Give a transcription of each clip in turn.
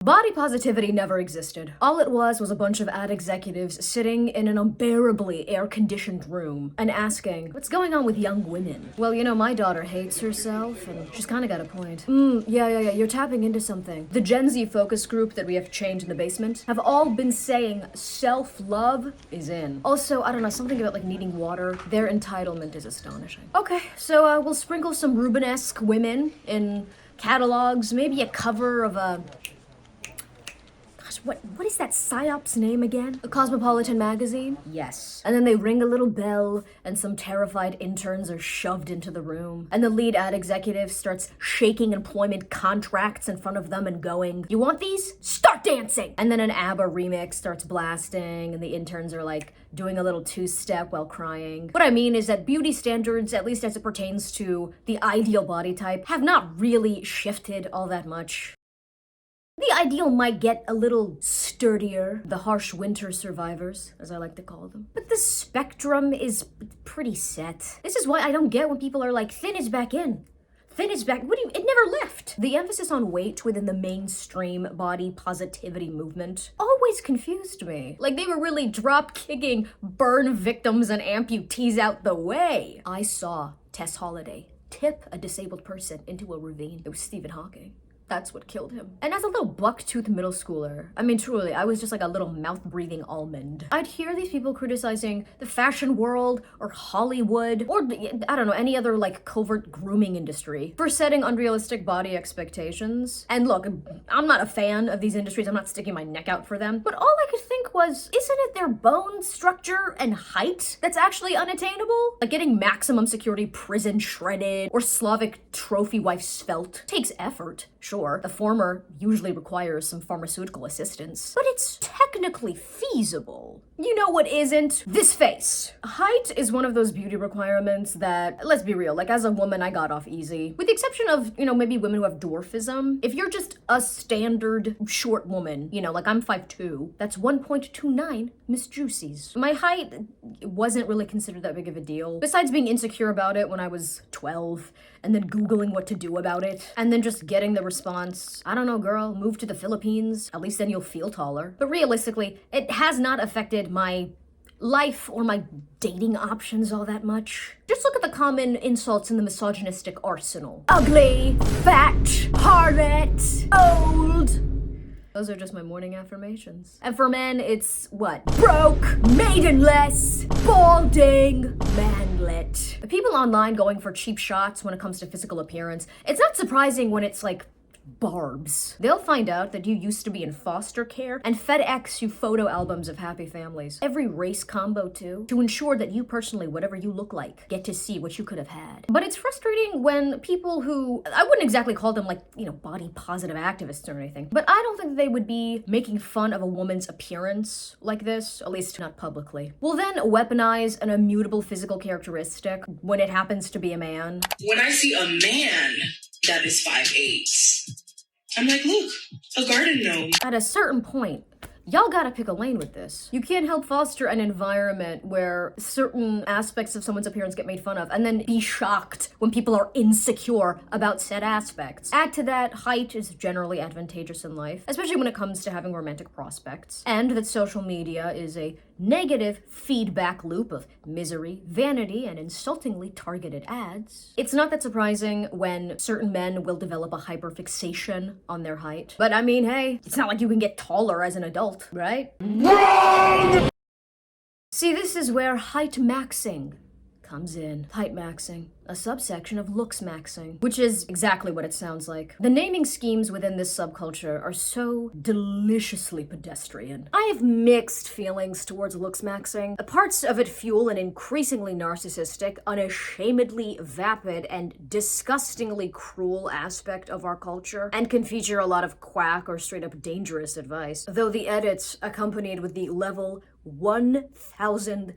Body positivity never existed. All it was a bunch of ad executives sitting in an unbearably air-conditioned room and asking, what's going on with young women? Well, you know, my daughter hates herself, and she's kinda got a point. Yeah, you're tapping into something. The Gen Z focus group that we have chained in the basement have all been saying self-love is in. Also, I don't know, something about like needing water. Their entitlement is astonishing. Okay, so we'll sprinkle some Rubenesque women in catalogs, maybe a cover of a... What is that PSYOP's name again? A Cosmopolitan magazine? Yes. And then they ring a little bell, and some terrified interns are shoved into the room. And the lead ad executive starts shaking employment contracts in front of them and going, you want these? Start dancing! And then an ABBA remix starts blasting, and the interns are like doing a little two-step while crying. What I mean is that beauty standards, at least as it pertains to the ideal body type, have not really shifted all that much. The ideal might get a little sturdier, the harsh winter survivors, as I like to call them. But the spectrum is pretty set. This is why I don't get when people are like, thin is back in. Thin is back, it never left. The emphasis on weight within the mainstream body positivity movement always confused me. Like they were really drop-kicking burn victims and amputees out the way. I saw Tess Holliday tip a disabled person into a ravine. It was Stephen Hawking. That's what killed him. And as a little buck-toothed middle schooler, I mean truly, I was just like a little mouth-breathing almond. I'd hear these people criticizing the fashion world or Hollywood or, I don't know, any other like covert grooming industry for setting unrealistic body expectations. And look, I'm not a fan of these industries, I'm not sticking my neck out for them, but all I could think was, isn't it their bone structure and height that's actually unattainable? Like getting maximum security prison shredded or Slavic trophy wife svelte takes effort. Sure, the former usually requires some pharmaceutical assistance, but it's technically feasible. You know what isn't? This face. Height is one of those beauty requirements that, let's be real, like as a woman, I got off easy. With the exception of, you know, maybe women who have dwarfism. If you're just a standard short woman, you know, like I'm 5'2", that's 1.29 Miss Juicies. My height wasn't really considered that big of a deal, besides being insecure about it when I was 12, and then Googling what to do about it, and then just getting the response, I don't know, girl, move to the Philippines, at least then you'll feel taller. But realistically, it has not affected my life or my dating options all that much. Just look at the common insults in the misogynistic arsenal. Ugly, fat, harlot, old. Those are just my morning affirmations. And for men, it's what? Broke, maidenless, balding, manlet. The people online going for cheap shots when it comes to physical appearance, it's not surprising when it's like barbs. They'll find out that you used to be in foster care and FedEx you photo albums of happy families. Every race combo too, to ensure that you personally, whatever you look like, get to see what you could have had. But it's frustrating when people who, I wouldn't exactly call them like, you know, body positive activists or anything, but I don't think they would be making fun of a woman's appearance like this, at least not publicly. Will then weaponize an immutable physical characteristic when it happens to be a man. When I see a man that is 5'8", I'm like, look, a garden gnome. At a certain point, y'all gotta pick a lane with this. You can't help foster an environment where certain aspects of someone's appearance get made fun of and then be shocked when people are insecure about said aspects. Add to that, height is generally advantageous in life, especially when it comes to having romantic prospects, and that social media is a negative feedback loop of misery, vanity, and insultingly targeted ads. It's not that surprising when certain men will develop a hyperfixation on their height. But I mean, hey, it's not like you can get taller as an adult, right? Wrong! See, this is where Heightmaxing comes in. Heightmaxing, a subsection of Looksmaxxing, which is exactly what it sounds like. The naming schemes within this subculture are so deliciously pedestrian. I have mixed feelings towards Looksmaxxing. Parts of it fuel an increasingly narcissistic, unashamedly vapid, and disgustingly cruel aspect of our culture, and can feature a lot of quack or straight up dangerous advice. Though the edits, accompanied with the level 1000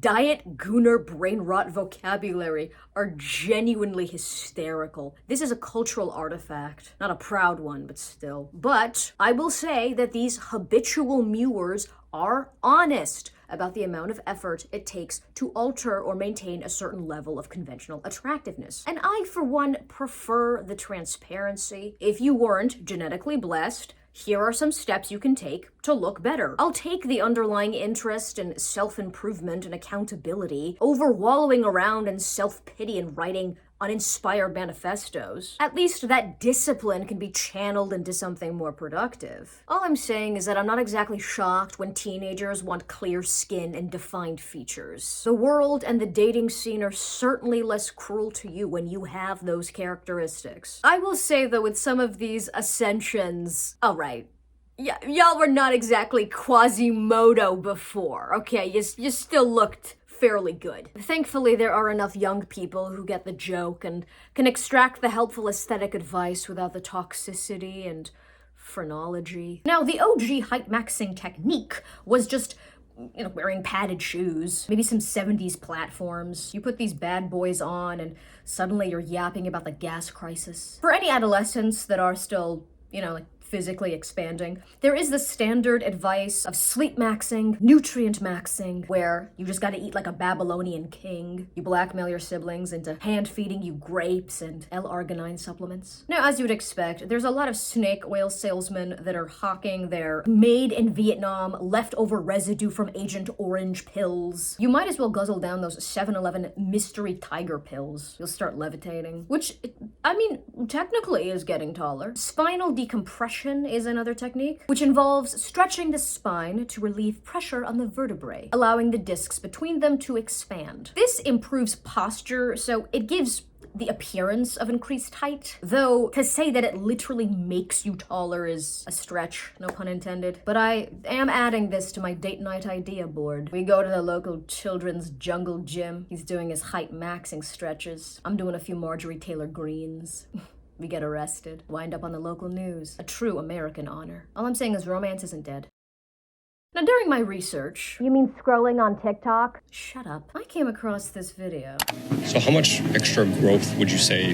Diet Gooner brain rot vocabulary, are genuinely hysterical. This is a cultural artifact. Not a proud one, but still. But I will say that these habitual mewers are honest about the amount of effort it takes to alter or maintain a certain level of conventional attractiveness. And I, for one, prefer the transparency. If you weren't genetically blessed here are some steps you can take to look better. I'll take the underlying interest in self-improvement and accountability over wallowing around in self-pity and writing uninspired manifestos. At least that discipline can be channeled into something more productive. All I'm saying is that I'm not exactly shocked when teenagers want clear skin and defined features. The world and the dating scene are certainly less cruel to you when you have those characteristics. I will say though, with some of these ascensions, alright, yeah, y'all were not exactly Quasimodo before, okay? You still looked fairly good. Thankfully, there are enough young people who get the joke and can extract the helpful aesthetic advice without the toxicity and phrenology. Now, the OG Heightmaxing technique was just, you know, wearing padded shoes, maybe some 70s platforms. You put these bad boys on and suddenly you're yapping about the gas crisis. For any adolescents that are still, you know, like physically expanding, there is the standard advice of sleep maxing, nutrient maxing, where you just gotta eat like a Babylonian king. You blackmail your siblings into hand-feeding you grapes and L-arginine supplements. Now, as you would expect, there's a lot of snake oil salesmen that are hawking their made in Vietnam leftover residue from Agent Orange pills. You might as well guzzle down those 7-Eleven mystery tiger pills. You'll start levitating, which, I mean, technically is getting taller. Spinal decompression is another technique, which involves stretching the spine to relieve pressure on the vertebrae, allowing the discs between them to expand. This improves posture, so it gives the appearance of increased height, though to say that it literally makes you taller is a stretch, no pun intended. But I am adding this to my date night idea board. We go to the local children's jungle gym. He's doing his Heightmaxing stretches. I'm doing a few Marjorie Taylor Greens. We get arrested, wind up on the local news. A true American honor. All I'm saying is romance isn't dead. Now, during my research... You mean scrolling on TikTok? Shut up. I came across this video. So how much extra growth would you say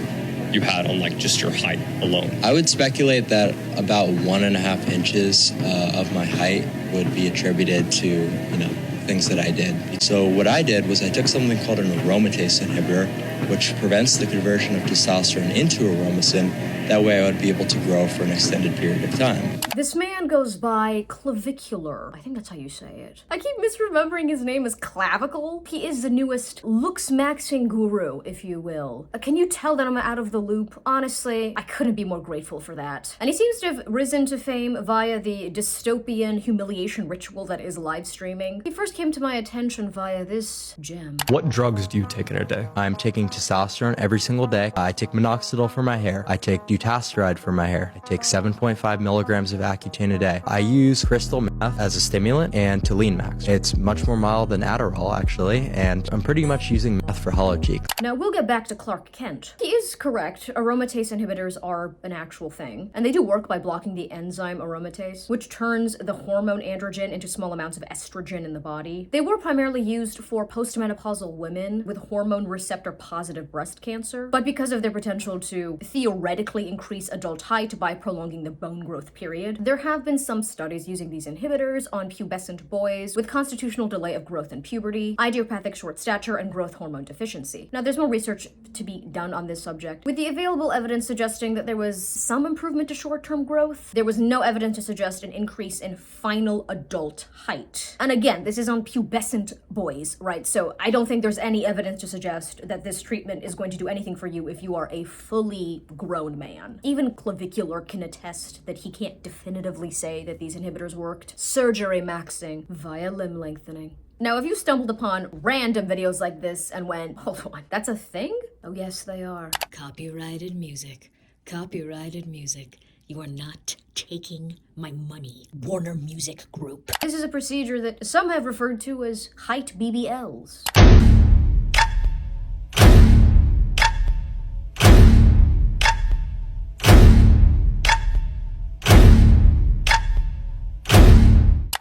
you had on like just your height alone? I would speculate that about 1.5 inches of my height would be attributed to, you know, things that I did. So what I did was I took something called an aromatase inhibitor, which prevents the conversion of testosterone into aromasin. That way I would be able to grow for an extended period of time. This man goes by Clavicular. I think that's how you say it. I keep misremembering his name as Clavicle. He is the newest Looksmaxxing guru, if you will. Can you tell that I'm out of the loop? Honestly, I couldn't be more grateful for that. And he seems to have risen to fame via the dystopian humiliation ritual that is live streaming. He first came to my attention via this gem. What drugs do you take in a day? I'm taking testosterone every single day. I take minoxidil for my hair. I take dutasteride for my hair. I take 7.5 milligrams of Accutane a day. I use crystal meth as a stimulant and Tolene Max. It's much more mild than Adderall, actually, and I'm pretty much using meth for hollow cheek. Now, we'll get back to Clark Kent. He is correct. Aromatase inhibitors are an actual thing, and they do work by blocking the enzyme aromatase, which turns the hormone androgen into small amounts of estrogen in the body. They were primarily used for postmenopausal women with hormone receptor positive breast cancer, but because of their potential to theoretically increase adult height by prolonging the bone growth period, there have been some studies using these inhibitors on pubescent boys with constitutional delay of growth and puberty, idiopathic short stature, and growth hormone deficiency. Now, there's more research to be done on this subject, with the available evidence suggesting that there was some improvement to short-term growth. There was no evidence to suggest an increase in final adult height. And again, this is on pubescent boys, right? So I don't think there's any evidence to suggest that this treatment is going to do anything for you if you are a fully grown man. Even Clavicular can attest that he can't definitively say that these inhibitors worked. Surgerymaxxing via limb lengthening. Now, if you stumbled upon random videos like this and went, hold on, that's a thing? Oh yes, they are. Copyrighted music. Copyrighted music. You are not taking my money. Warner Music Group. This is a procedure that some have referred to as height BBLs.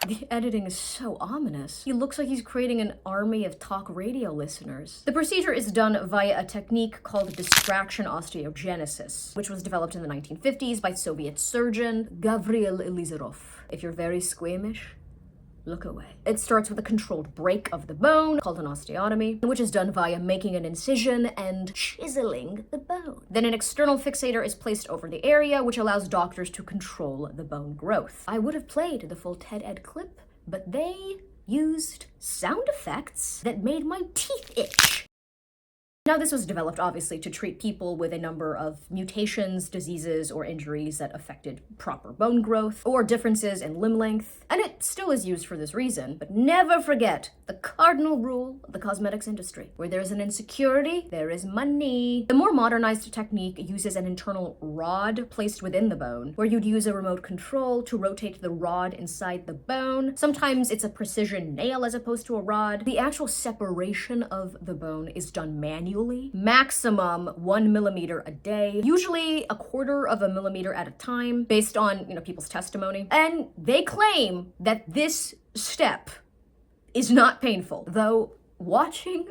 The editing is so ominous. He looks like he's creating an army of talk radio listeners. The procedure is done via a technique called distraction osteogenesis, which was developed in the 1950s by Soviet surgeon Gavril Ilizarov. If you're very squeamish, look away. It starts with a controlled break of the bone, called an osteotomy, which is done via making an incision and chiseling the bone. Then an external fixator is placed over the area, which allows doctors to control the bone growth. I would have played the full TED Ed clip, but they used sound effects that made my teeth itch. Now, this was developed, obviously, to treat people with a number of mutations, diseases, or injuries that affected proper bone growth, or differences in limb length, and it still is used for this reason. But never forget the cardinal rule of the cosmetics industry. Where there's an insecurity, there is money. The more modernized technique uses an internal rod placed within the bone, where you'd use a remote control to rotate the rod inside the bone. Sometimes it's a precision nail as opposed to a rod. The actual separation of the bone is done manually. Maximum 1 millimeter a day, usually a quarter of a millimeter at a time, based on, people's testimony. And they claim that this step is not painful, though watching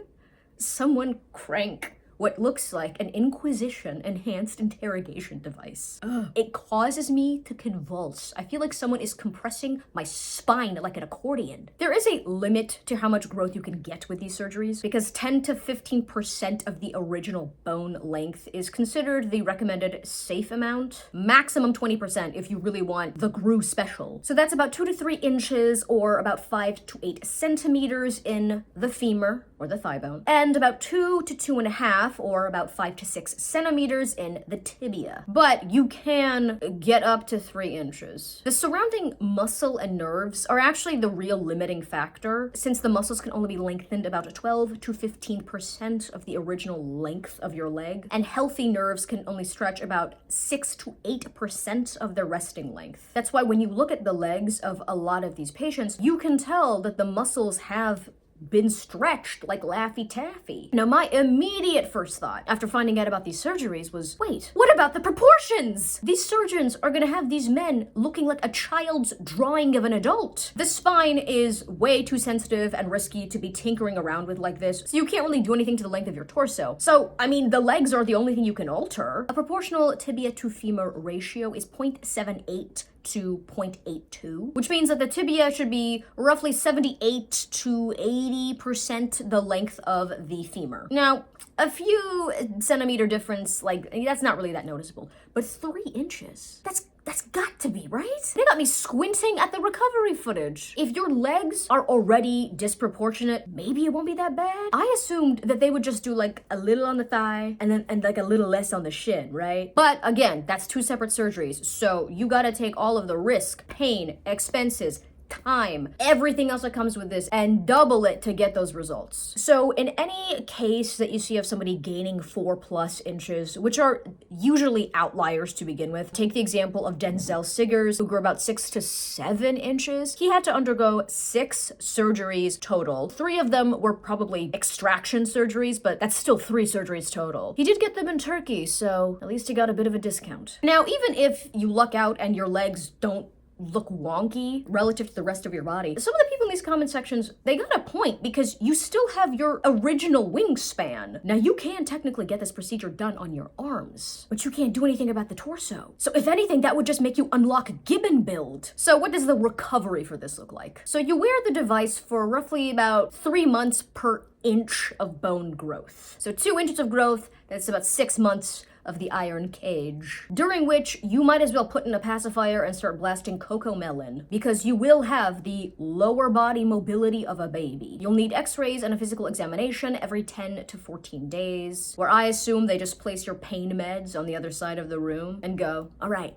someone crank what looks like an Inquisition enhanced interrogation device. It causes me to convulse. I feel like someone is compressing my spine like an accordion. There is a limit to how much growth you can get with these surgeries, because 10 to 15% of the original bone length is considered the recommended safe amount. Maximum 20% if you really want the GRU special. So that's about 2 to 3 inches, or about 5 to 8 centimeters in the femur, or the thigh bone, and about 2 to 2.5, or about 5 to 6 centimeters in the tibia. But you can get up to 3 inches. The surrounding muscle and nerves are actually the real limiting factor, since the muscles can only be lengthened about 12 to 15% of the original length of your leg, and healthy nerves can only stretch about 6 to 8% of their resting length. That's why when you look at the legs of a lot of these patients, you can tell that the muscles have been stretched like Laffy Taffy. Now, my immediate first thought after finding out about these surgeries was, wait, what about the proportions? These surgeons are gonna have these men looking like a child's drawing of an adult. The spine is way too sensitive and risky to be tinkering around with like this, so you can't really do anything to the length of your torso. So, the legs are the only thing you can alter. A proportional tibia to femur ratio is 0.78 to 0.82, which means that the tibia should be roughly 78 to 80% the length of the femur. Now, a few centimeter difference, that's not really that noticeable, but 3 inches, that's got to be, right? They got me squinting at the recovery footage. If your legs are already disproportionate, maybe it won't be that bad. I assumed that they would just do a little on the thigh and a little less on the shin, right? But again, that's 2 separate surgeries. So you gotta take all of the risk, pain, expenses, time, everything else that comes with this, and double it to get those results. So in any case that you see of somebody gaining 4+ inches, which are usually outliers to begin with, take the example of Denzel Siggers, who grew about 6 to 7 inches. He had to undergo 6 surgeries total. 3 of them were probably extraction surgeries, but that's still 3 surgeries total. He did get them in Turkey, so at least he got a bit of a discount. Now, even if you luck out and your legs don't look wonky relative to the rest of your body, some of the people in these comment sections, they got a point, because you still have your original wingspan. Now, you can technically get this procedure done on your arms, but you can't do anything about the torso. So if anything, that would just make you unlock Gibbon build. So what does the recovery for this look like? So you wear the device for roughly about 3 months per inch of bone growth. So 2 inches of growth, that's about 6 months of the iron cage, during which you might as well put in a pacifier and start blasting Coco Melon, because you will have the lower body mobility of a baby. You'll need x-rays and a physical examination every 10 to 14 days, where I assume they just place your pain meds on the other side of the room and go, all right,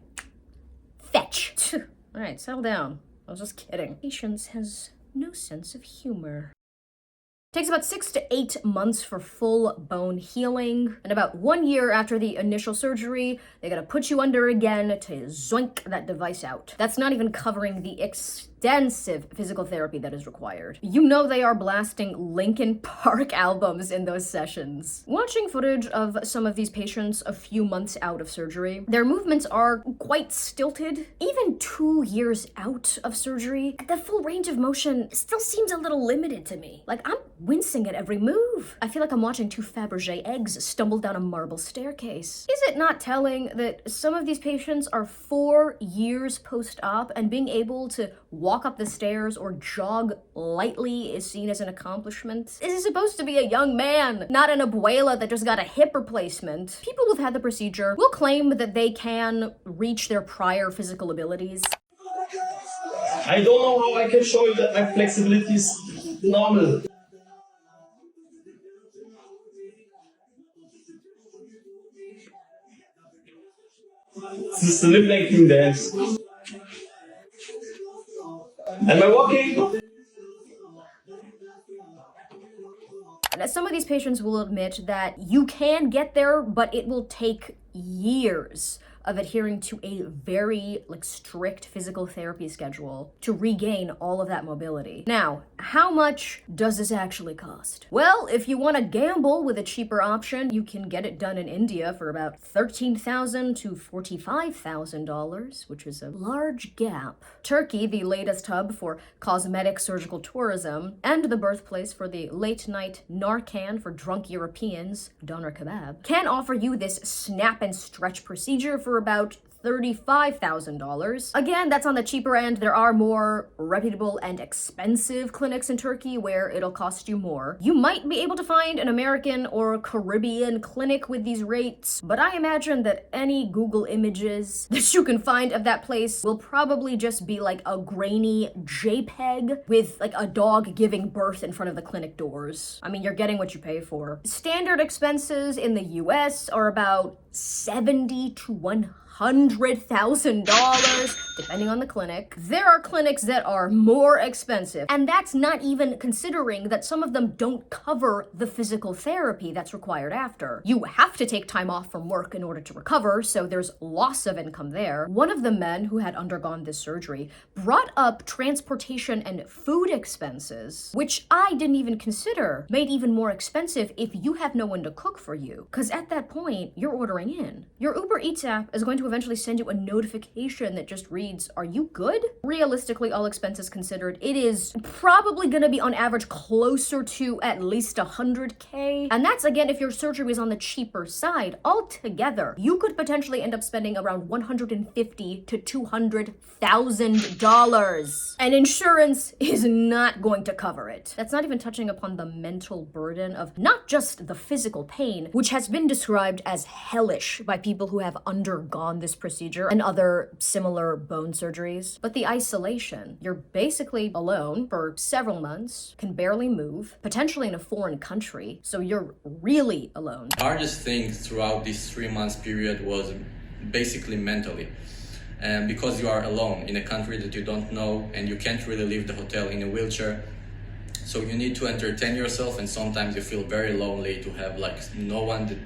fetch. All right, settle down. I was just kidding. Patience has no sense of humor. Takes about 6 to 8 months for full bone healing, and about 1 year after the initial surgery, they gotta put you under again to zoink that device out. That's not even covering the extensive physical therapy that is required. You know they are blasting Linkin Park albums in those sessions. Watching footage of some of these patients a few months out of surgery, their movements are quite stilted. Even 2 years out of surgery, the full range of motion still seems a little limited to me. I'm wincing at every move. I feel like I'm watching 2 Fabergé eggs stumble down a marble staircase. Is it not telling that some of these patients are 4 years post-op and being able to walk walk up the stairs or jog lightly is seen as an accomplishment. This is supposed to be a young man, not an abuela that just got a hip replacement. People who've had the procedure will claim that they can reach their prior physical abilities. I don't know how I can show you that my flexibility is normal. This is the lip lengthening dance. Am I walking? Now, some of these patients will admit that you can get there, but it will take years of adhering to a very strict physical therapy schedule to regain all of that mobility. Now, how much does this actually cost? Well, if you want to gamble with a cheaper option, you can get it done in India for about $13,000 to $45,000, which is a large gap. Turkey, the latest hub for cosmetic surgical tourism, and the birthplace for the late-night Narcan for drunk Europeans, doner kebab, can offer you this snap and stretch procedure for about $35,000. Again, that's on the cheaper end. There are more reputable and expensive clinics in Turkey where it'll cost you more. You might be able to find an American or Caribbean clinic with these rates, but I imagine that any Google images that you can find of that place will probably just be like a grainy JPEG with a dog giving birth in front of the clinic doors. I mean, you're getting what you pay for. Standard expenses in the US are about $70,000 to $100,000, depending on the clinic. There are clinics that are more expensive, and that's not even considering that some of them don't cover the physical therapy that's required after. You have to take time off from work in order to recover, so there's loss of income there. One of the men who had undergone this surgery brought up transportation and food expenses, which I didn't even consider, made even more expensive if you have no one to cook for you. Because at that point, you're ordering in. Your Uber Eats app is going to eventually send you a notification that just reads, "Are you good?" Realistically, all expenses considered, it is probably gonna be on average closer to at least $100K. And that's again if your surgery is on the cheaper side. Altogether, you could potentially end up spending around $150,000 to $200,000. And insurance is not going to cover it. That's not even touching upon the mental burden of not just the physical pain, which has been described as hellish by people who have undergone this procedure and other similar bone surgeries, but the isolation. You're basically alone for several months, can barely move, potentially in a foreign country, so you're really alone. The hardest thing throughout this 3 months period was basically mentally. And because you are alone in a country that you don't know and you can't really leave the hotel in a wheelchair, so you need to entertain yourself, and sometimes you feel very lonely to have no one that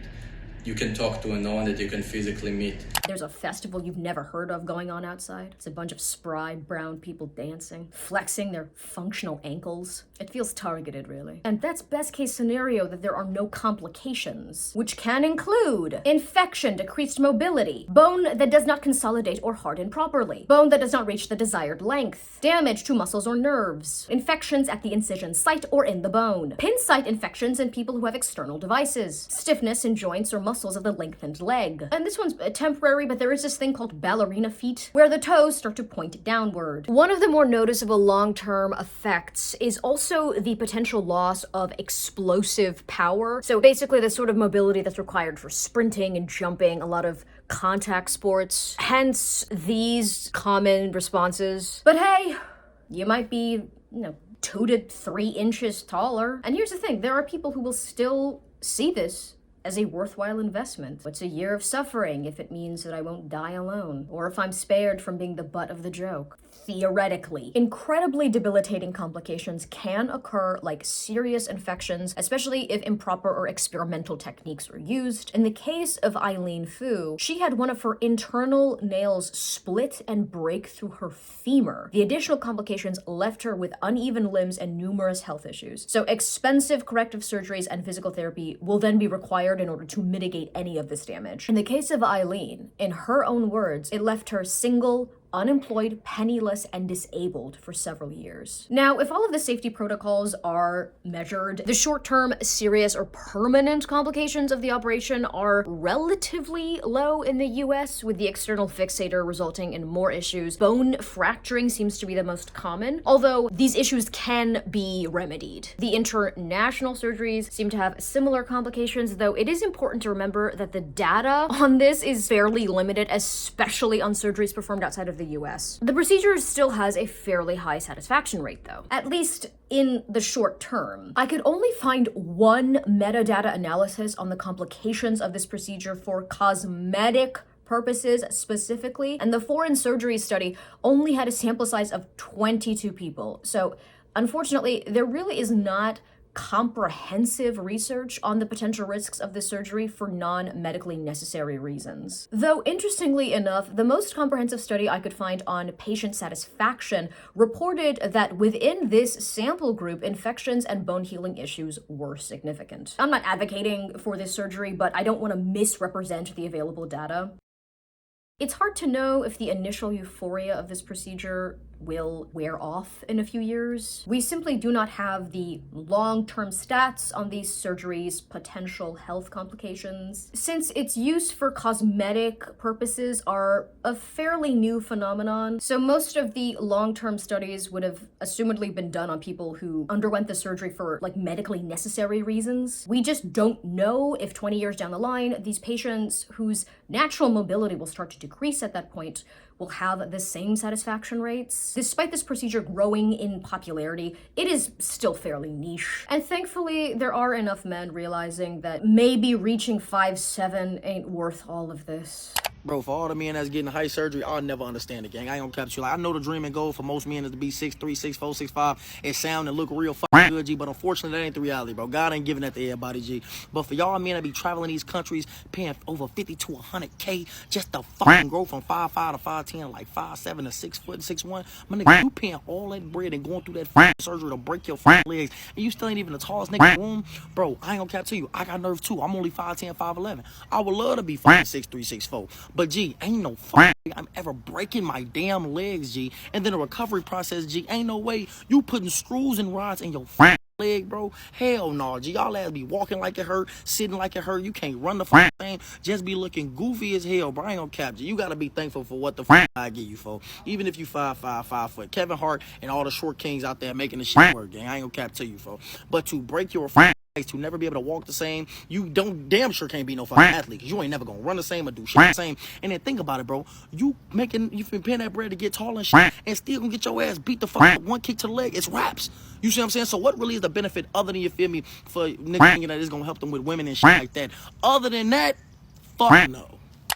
you can talk to and no one that you can physically meet. There's a festival you've never heard of going on outside. It's a bunch of spry brown people dancing, flexing their functional ankles. It feels targeted, really. And that's best case scenario that there are no complications, which can include infection, decreased mobility, bone that does not consolidate or harden properly, bone that does not reach the desired length, damage to muscles or nerves, infections at the incision site or in the bone, pin site infections in people who have external devices, stiffness in joints or muscles of the lengthened leg. And this one's temporary, but there is this thing called ballerina feet, where the toes start to point downward. One of the more noticeable long-term effects is also the potential loss of explosive power. So basically the sort of mobility that's required for sprinting and jumping, a lot of contact sports, hence these common responses. But hey, you might be, 2 to 3 inches taller. And here's the thing, there are people who will still see this as a worthwhile investment. What's a year of suffering if it means that I won't die alone? Or if I'm spared from being the butt of the joke? Theoretically. Incredibly debilitating complications can occur, like serious infections, especially if improper or experimental techniques were used. In the case of Eileen Fu, she had one of her internal nails split and break through her femur. The additional complications left her with uneven limbs and numerous health issues. So expensive corrective surgeries and physical therapy will then be required in order to mitigate any of this damage. In the case of Eileen, in her own words, it left her single, unemployed, penniless, and disabled for several years. Now, if all of the safety protocols are measured, the short-term, serious, or permanent complications of the operation are relatively low in the US, with the external fixator resulting in more issues. Bone fracturing seems to be the most common, although these issues can be remedied. The international surgeries seem to have similar complications, though it is important to remember that the data on this is fairly limited, especially on surgeries performed outside of the US. The procedure still has a fairly high satisfaction rate, though, at least in the short term. I could only find one metadata analysis on the complications of this procedure for cosmetic purposes specifically, and the foreign surgery study only had a sample size of 22 people. So unfortunately, there really is not comprehensive research on the potential risks of this surgery for non-medically necessary reasons. Though interestingly enough, the most comprehensive study I could find on patient satisfaction reported that within this sample group, infections and bone healing issues were significant. I'm not advocating for this surgery, but I don't want to misrepresent the available data. It's hard to know if the initial euphoria of this procedure will wear off in a few years. We simply do not have the long-term stats on these surgeries' potential health complications, since its use for cosmetic purposes are a fairly new phenomenon. So most of the long-term studies would have assumedly been done on people who underwent the surgery for like medically necessary reasons. We just don't know if 20 years down the line, these patients whose natural mobility will start to decrease at that point will have the same satisfaction rates. Despite this procedure growing in popularity, it is still fairly niche. And thankfully, there are enough men realizing that maybe reaching 5'7" ain't worth all of this. Bro, for all the men that's getting height surgery, I'll never understand it, gang. I ain't gonna capture you. Like, I know the dream and goal for most men is to be 6'3", 6'4", 6'5", and sound and look real fucking good, G. But unfortunately, that ain't the reality, bro. God ain't giving that to everybody, G. But for y'all men that be traveling these countries, paying over 50 to 100K just to fucking grow from 5'5" to 5'10", like 5'7" to 6 foot, 6'1", my nigga, you paying all that bread and going through that fucking surgery to break your fucking legs, and you still ain't even the tallest nigga in the room, bro. I ain't gonna cap to you. I got nerve too. I'm only 5'10", 5'11". I would love to be fucking 6'3", 6'4", but G, ain't no fucking I'm ever breaking my damn legs, G. And then the recovery process, G, ain't no way you putting screws and rods in your fucking leg, bro. Hell no, G. Y'all ass be walking like it hurt, sitting like it hurt. You can't run the fucking thing. Just be looking goofy as hell, bro. I ain't gonna cap, G. You gotta be thankful for what the fuck I give you for. Even if you 5'5", 5 foot. Kevin Hart and all the short kings out there making the shit work, gang. I ain't gonna cap to you, for. But to break your fucking to never be able to walk the same, you don't damn sure can't be no fucking athlete, because you ain't never gonna run the same or do shit the same. And then think about it, bro. You've been paying that bread to get tall and shit, and still gonna get your ass beat the fuck up. One kick to the leg, it's raps. You see what I'm saying? So what really is the benefit other than, you feel me, for niggas thinking that it's gonna help them with women and shit like that? Other than that, fuck no.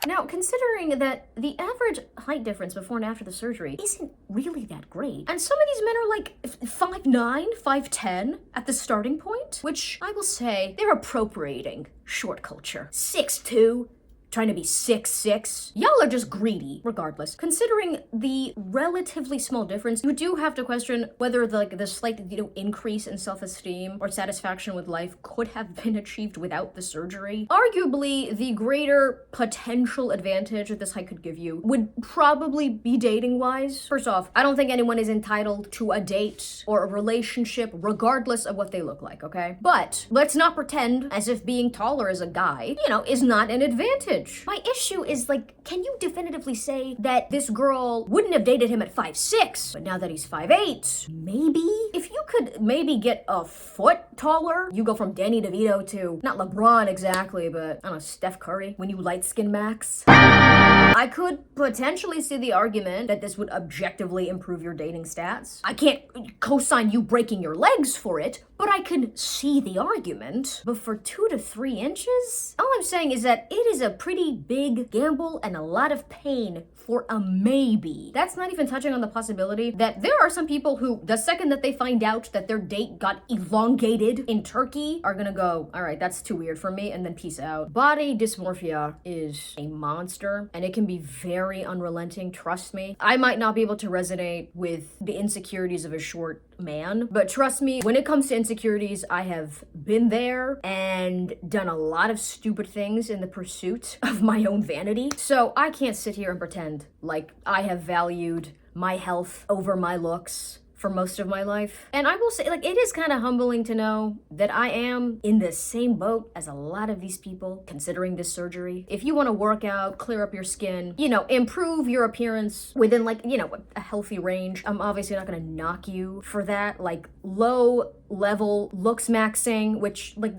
Now, considering that the average height difference before and after the surgery isn't really that great, and some of these men are like 5'9", 5'10" at the starting point, which I will say, they're appropriating short culture. 6'2", trying to be 6'6". Y'all are just greedy, regardless. Considering the relatively small difference, you do have to question whether the slight, increase in self-esteem or satisfaction with life could have been achieved without the surgery. Arguably, the greater potential advantage that this height could give you would probably be dating-wise. First off, I don't think anyone is entitled to a date or a relationship regardless of what they look like, okay? But let's not pretend as if being taller as a guy, is not an advantage. My issue is, can you definitively say that this girl wouldn't have dated him at 5'6", but now that he's 5'8", maybe? If you could maybe get a foot taller, you go from Danny DeVito to, not LeBron exactly, but, I don't know, Steph Curry, when you light-skin max. I could potentially see the argument that this would objectively improve your dating stats. I can't co-sign you breaking your legs for it, but I can see the argument. But for 2 to 3 inches? All I'm saying is that it is a pretty big gamble and a lot of pain for a maybe. That's not even touching on the possibility that there are some people who, the second that they find out that their date got elongated in Turkey, are gonna go, all right, that's too weird for me, and then peace out. Body dysmorphia is a monster, and it can can be very unrelenting, trust me. I might not be able to resonate with the insecurities of a short man, but trust me, when it comes to insecurities, I have been there and done a lot of stupid things in the pursuit of my own vanity. So I can't sit here and pretend like I have valued my health over my looks for most of my life. And I will say, like, it is kind of humbling to know that I am in the same boat as a lot of these people considering this surgery. If you want to work out, clear up your skin, you know, improve your appearance within, like, you know, a healthy range, I'm obviously not going to knock you for that. Like, low level Looksmaxxing, which, like,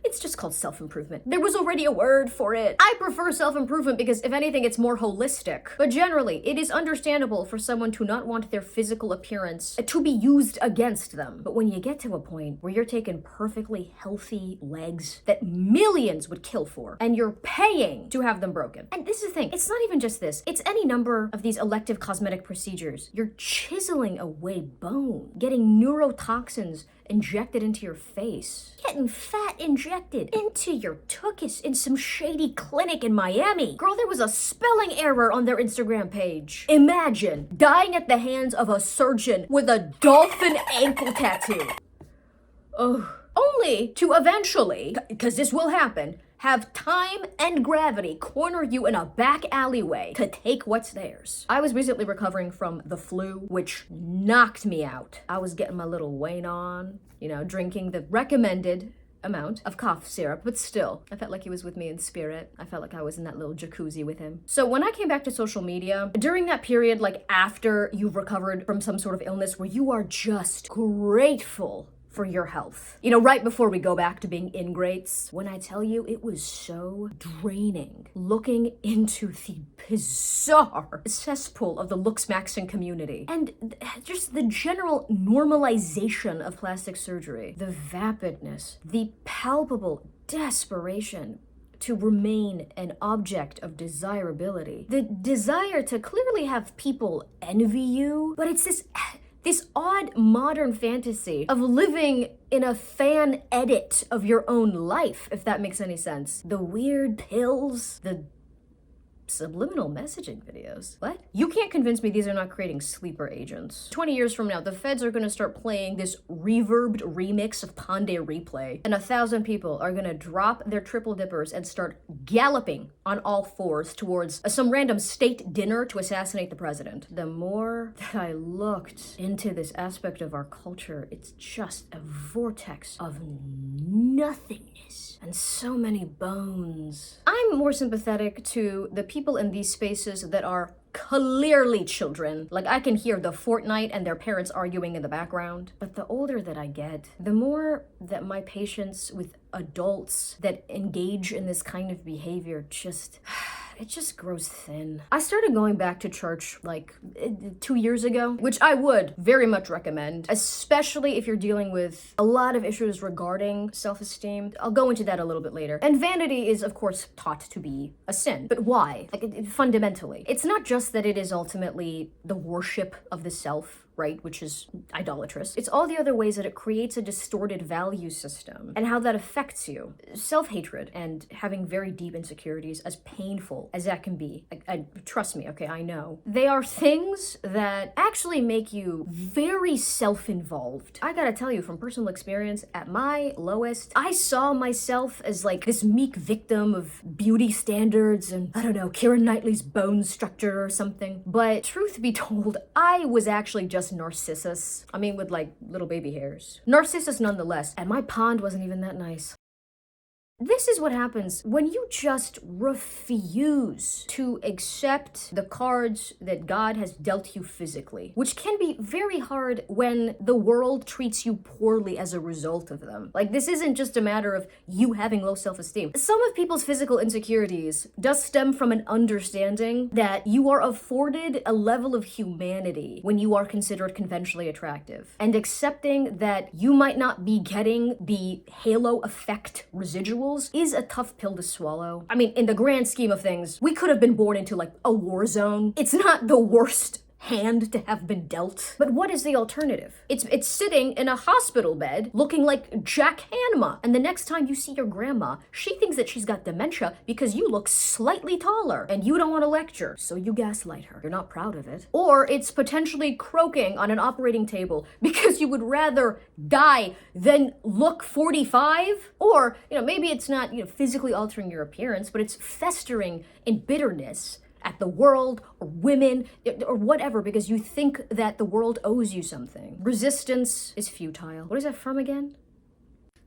it's just called self-improvement. There was already a word for it. I prefer self-improvement because, if anything, it's more holistic. But generally, it is understandable for someone to not want their physical appearance to be used against them. But when you get to a point where you're taking perfectly healthy legs that millions would kill for, and you're paying to have them broken. And this is the thing, it's not even just this. It's any number of these elective cosmetic procedures. You're chiseling away bone, getting neurotoxins injected into your face, getting fat injected into your tuchus in some shady clinic in Miami. Girl, there was a spelling error on their Instagram page. Imagine dying at the hands of a surgeon with a dolphin ankle tattoo. Oh, only to eventually, because this will happen, have time and gravity corner you in a back alleyway to take what's theirs. I was recently recovering from the flu, which knocked me out. I was getting my little Wayne on, you know, drinking the recommended amount of cough syrup, but still, I felt like he was with me in spirit. I felt like I was in that little jacuzzi with him. So when I came back to social media, during that period, like after you've recovered from some sort of illness where you are just grateful for your health. You know, right before we go back to being ingrates, when I tell you it was so draining looking into the bizarre cesspool of the Looksmaxxing community and just the general normalization of plastic surgery, the vapidness, the palpable desperation to remain an object of desirability, the desire to clearly have people envy you, but it's this odd modern fantasy of living in a fan edit of your own life, if that makes any sense. The weird pills, the subliminal messaging videos. What? You can't convince me these are not creating sleeper agents. 20 years from now, the feds are gonna start playing this reverbed remix of Pande Replay, and 1,000 people are gonna drop their triple dippers and start galloping on all fours towards some random state dinner to assassinate the president. The more that I looked into this aspect of our culture, it's just a vortex of nothingness and so many bones. I'm more sympathetic to the people in these spaces that are clearly children. Like, I can hear the Fortnite and their parents arguing in the background. But the older that I get, the more that my patience with adults that engage in this kind of behavior it just grows thin. I started going back to church like 2 years ago, which I would very much recommend, especially if you're dealing with a lot of issues regarding self-esteem. I'll go into that a little bit later. And vanity is, of course, taught to be a sin. But why? Like, fundamentally, it's not just that it is ultimately the worship of the self, right, which is idolatrous. It's all the other ways that it creates a distorted value system and how that affects you. Self-hatred and having very deep insecurities, as painful as that can be, trust me, okay, I know. They are things that actually make you very self-involved. I gotta tell you, from personal experience, at my lowest, I saw myself as like this meek victim of beauty standards and, I don't know, Keira Knightley's bone structure or something. But truth be told, I was actually just Narcissus. I mean, with like little baby hairs. Narcissus nonetheless, and my pond wasn't even that nice. This is what happens when you just refuse to accept the cards that God has dealt you physically, which can be very hard when the world treats you poorly as a result of them. Like, this isn't just a matter of you having low self-esteem. Some of people's physical insecurities does stem from an understanding that you are afforded a level of humanity when you are considered conventionally attractive, and accepting that you might not be getting the halo effect residuals is a tough pill to swallow. I mean, in the grand scheme of things, we could have been born into like a war zone. It's not the worst hand to have been dealt. But what is the alternative? It's sitting in a hospital bed looking like Jack Hanma, and the next time you see your grandma, she thinks that she's got dementia because you look slightly taller and you don't want to lecture, so you gaslight her. You're not proud of it. Or it's potentially croaking on an operating table because you would rather die than look 45. Or, maybe it's not, physically altering your appearance, but it's festering in bitterness at the world or women or whatever because you think that the world owes you something. Resistance is futile. What is that from again?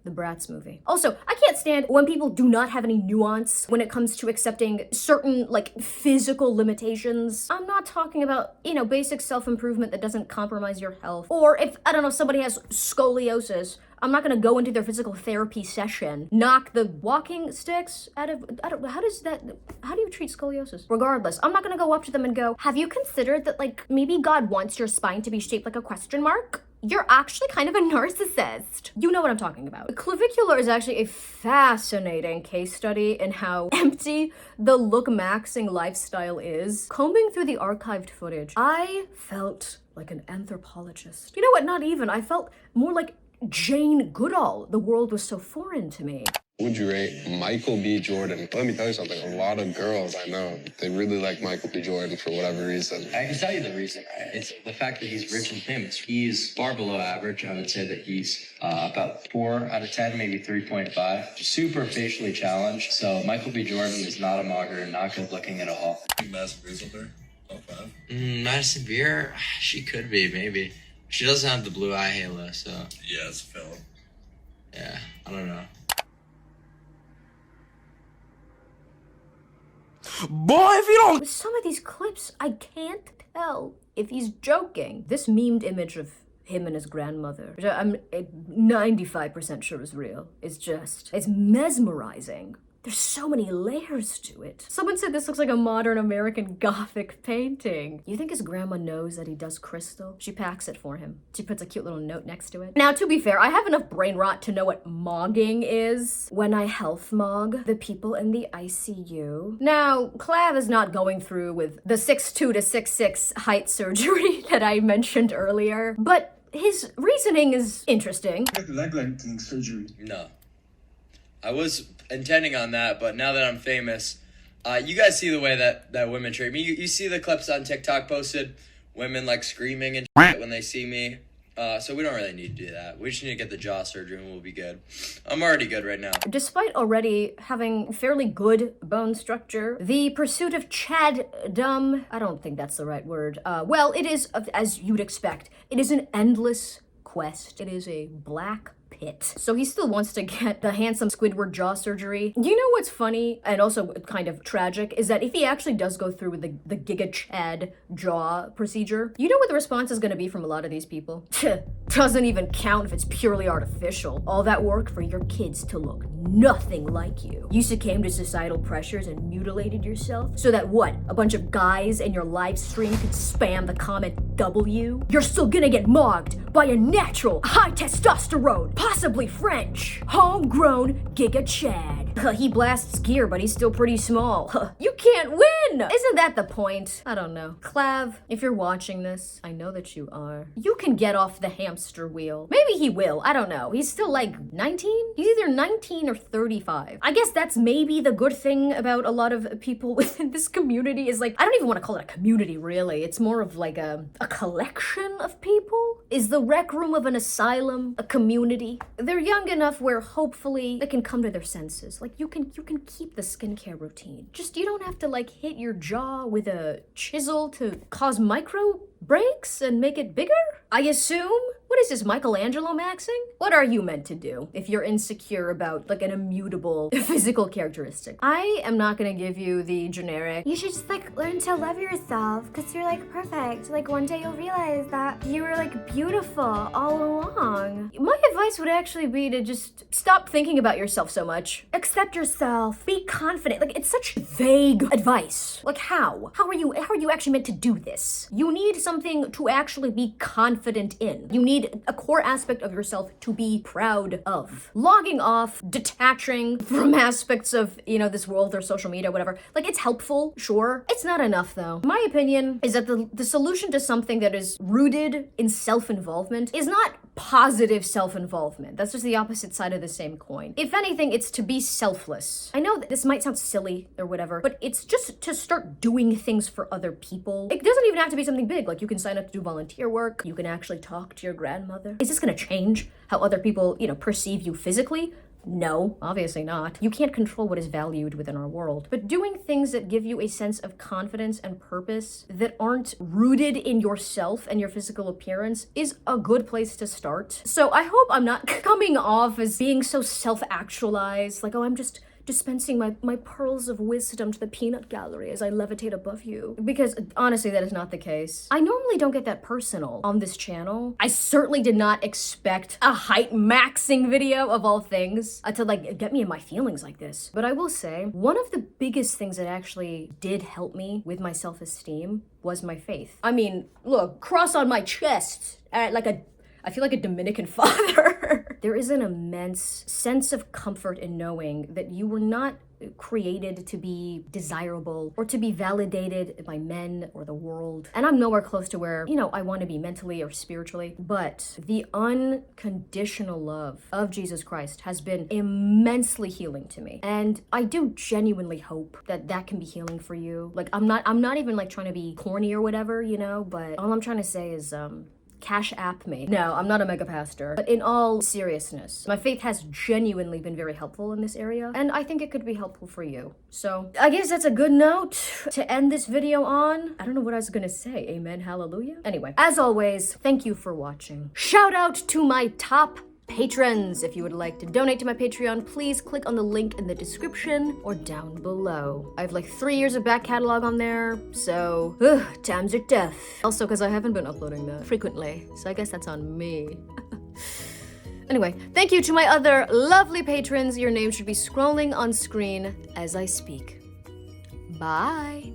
The Bratz movie. Also, I can't stand when people do not have any nuance when it comes to accepting certain, physical limitations. I'm not talking about, basic self-improvement that doesn't compromise your health. Or if, somebody has scoliosis, I'm not gonna go into their physical therapy session, knock the walking sticks out of, how do you treat scoliosis? Regardless, I'm not gonna go up to them and go, have you considered that, maybe God wants your spine to be shaped like a question mark? You're actually kind of a narcissist. You know what I'm talking about. Clavicular is actually a fascinating case study in how empty the Looksmaxxing lifestyle is. Combing through the archived footage, I felt like an anthropologist. You know what, not even. I felt more like Jane Goodall. The world was so foreign to me. Would you rate Michael B. Jordan? Let me tell you something. A lot of girls I know, they really like Michael B. Jordan for whatever reason. I can tell you the reason, right? It's the fact that he's rich and famous. He's far below average. I would say that he's about 4 out of 10, maybe 3.5. Super facially challenged. So Michael B. Jordan is not a mugger, not good looking at all. Madison Beer's up there? Top 5? Madison Beer, she could be, maybe. She doesn't have the blue eye halo, so. Yeah, it's a film. Yeah, I don't know. Boy, if you don't... With some of these clips, I can't tell if he's joking. This memed image of him and his grandmother, which I'm 95% sure is real, it's mesmerizing. There's so many layers to it. Someone said this looks like a modern American Gothic painting. You think his grandma knows that he does crystal? She packs it for him. She puts a cute little note next to it. Now, to be fair, I have enough brain rot to know what mogging is. When I health mog the people in the ICU. Now, Clav is not going through with the 6'2 to 6'6 height surgery that I mentioned earlier, but his reasoning is interesting. Leg lengthening surgery. No. I was intending on that, but now that I'm famous, you guys see the way that women treat me. You see the clips on TikTok posted, women screaming and shit when they see me. So we don't really need to do that. We just need to get the jaw surgery and we'll be good. I'm already good right now. Despite already having fairly good bone structure, the pursuit of Chaddom, I don't think that's the right word. Well, it is, as you'd expect, it is an endless quest. It is a black pit. So he still wants to get the handsome Squidward jaw surgery. You know what's funny and also kind of tragic is that if he actually does go through with the Giga Chad jaw procedure, you know what the response is going to be from a lot of these people? Doesn't even count if it's purely artificial. All that work for your kids to look nothing like you. You succumbed to societal pressures and mutilated yourself so that what? A bunch of guys in your live stream could spam the comment W? You're still gonna get mogged by a natural, high testosterone, possibly French, homegrown Giga Chad. He blasts gear, but he's still pretty small. You can't win! Isn't that the point? I don't know. Clav, if you're watching this, I know that you are. You can get off the hamster wheel. Maybe he will, I don't know. He's still 19? He's either 19 or 35. I guess that's maybe the good thing about a lot of people within this community is I don't even want to call it a community really. It's more of a collection of people. Is the rec room of an asylum a community? They're young enough where hopefully they can come to their senses. You can keep the skincare routine. Just you don't have to hit your jaw with a chisel to cause micro breaks and make it bigger? I assume? What is this, Michelangelo maxing? What are you meant to do if you're insecure about an immutable physical characteristic? I am not gonna give you the generic, you should just learn to love yourself because you're perfect. One day you'll realize that you were beautiful all along. My advice would actually be to just stop thinking about yourself so much. Accept yourself. Be confident. It's such vague advice. How? How are you actually meant to do this? You need something to actually be confident in. You need a core aspect of yourself to be proud of. Logging off, detaching from aspects of, you know, this world or social media, whatever. Like, it's helpful, sure. It's not enough, though. My opinion is that the solution to something that is rooted in self-involvement is not positive self-involvement. That's just the opposite side of the same coin. If anything, it's to be selfless. I know that this might sound silly or whatever, but it's just to start doing things for other people. It doesn't even have to be something big. Like, you can sign up to do volunteer work. You can actually talk to your grandmother. Is this gonna change how other people, you know, perceive you physically? No, obviously not. You can't control what is valued within our world. But doing things that give you a sense of confidence and purpose that aren't rooted in yourself and your physical appearance is a good place to start. So I hope I'm not coming off as being so self-actualized, like, oh, I'm just dispensing my pearls of wisdom to the peanut gallery as I levitate above you. Because honestly, that is not the case. I normally don't get that personal on this channel. I certainly did not expect a Heightmaxing video of all things to like get me in my feelings like this. But I will say, one of the biggest things that actually did help me with my self-esteem was my faith. I mean, look, cross on my chest, I feel like a Dominican father. There is an immense sense of comfort in knowing that you were not created to be desirable or to be validated by men or the world. And I'm nowhere close to where, you know, I want to be mentally or spiritually, but the unconditional love of Jesus Christ has been immensely healing to me. And I do genuinely hope that that can be healing for you. Like, I'm not even like trying to be corny or whatever, you know, but all I'm trying to say is, Cash App me. No, I'm not a mega pastor. But in all seriousness, my faith has genuinely been very helpful in this area, and I think it could be helpful for you. So I guess that's a good note to end this video on. I don't know what I was gonna say. Amen, hallelujah. Anyway, as always, thank you for watching. Shout out to my top patrons. If you would like to donate to my Patreon, please click on the link in the description or down below. I have like 3 years of back catalog on there, so times are tough. Also, because I haven't been uploading that frequently, so I guess that's on me. Anyway, thank you to my other lovely patrons. Your name should be scrolling on screen as I speak. Bye.